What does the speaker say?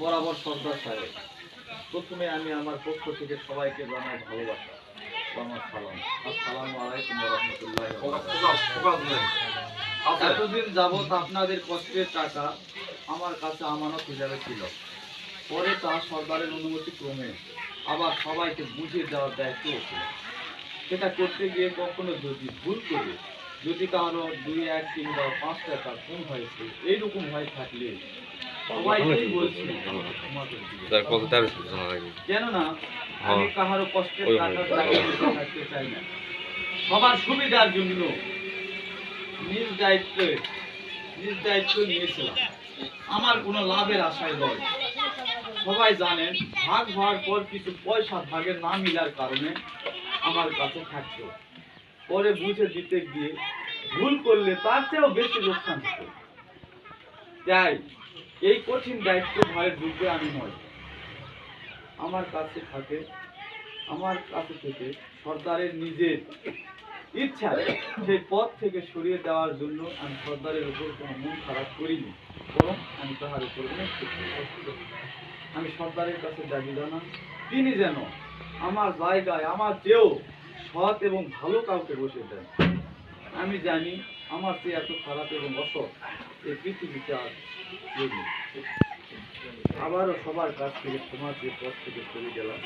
বরাবর সর্দার সাহেব, প্রথমে আমি আমার পক্ষ থেকে সবাইকে জানাই ভালোবাসা ও আমার সালাম। আসসালামু আলাইকুম ওয়া রাহমাতুল্লাহি ওয়া বারাকাতুহু। এতদিন যাবৎ আপনাদের কষ্টের টাকা আমার কাছে আমানত হিসাবে ছিল। পরে তা সরকারের অনুমতি ক্রমে আবার সবাইকে বুঝিয়ে দেওয়ার দায়িত্ব ছিল। সেটা করতে গিয়ে কখনো যদি ভুল করে যদি কারো 2, 1 কিংবা 5 টাকা কম হয়েছে এইরকম হয়ে থাকলে সবাইকেই বলছি ক্ষমা করে দিবেন। কেননা আমি কাহারও কষ্টের টাকার দাবি করতে থাকতে চাই না। সবার সুবিধার জন্য নিজ দায়িত্ব নিয়েছিলাম। আমার কোনো লাভের আশায় নয়। সবাই জানেন ভাগ হওয়ার পর কিছু পয়সা ভাগের না মিলার কারণে আমার কাছে থাকতো। পরে বুঝে দিতে গিয়ে ভুল করলে তার চেয়েও বেশি লোকসান হতো। তাই এই কঠিন দায়িত্ব ভাইয়ের যোগ্য আমি নয়। আমার কাছে থেকে সরকারের নিজের ইচ্ছা সেই পথ থেকে সরিয়ে দেওয়ার জন্য আমি সরকারের উপর কোনো মন খারাপ করিনি, বরং আমি তাহার উপর অনেক খুশি। আমি সরকারের কাছে দাবি জানাই তিনি যেন আমার জায়গায় আমার চেয়েও সৎ এবং ভালো কাউকে বসে দেন। আমি জানি আমার চেয়ে এত খারাপ এবং অসৎ এই পৃথিবীতে আর কেউ নেই। আবারও সবার কাছ থেকে ক্ষমা চেয়ে পথ থেকে সরে গেলাম।